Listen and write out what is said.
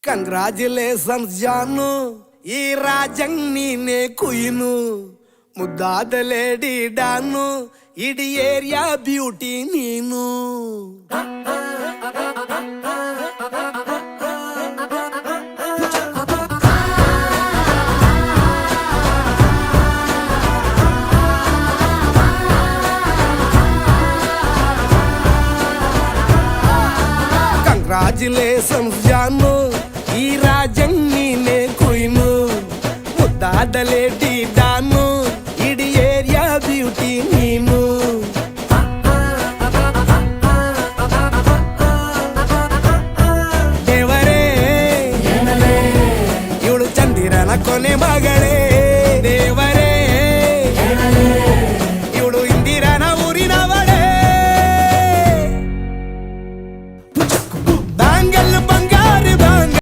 Congratulations ಜಾನು, ಈ ರಾಜಂಗ್ ನೀನೆ ಕುಯ್ನು, ಮುದ್ದಾದ ಲೇಡಿ ಡಾನು, ಇಡೀ ಏರಿಯಾ ಬ್ಯೂಟಿ ನೀನು. Congratulations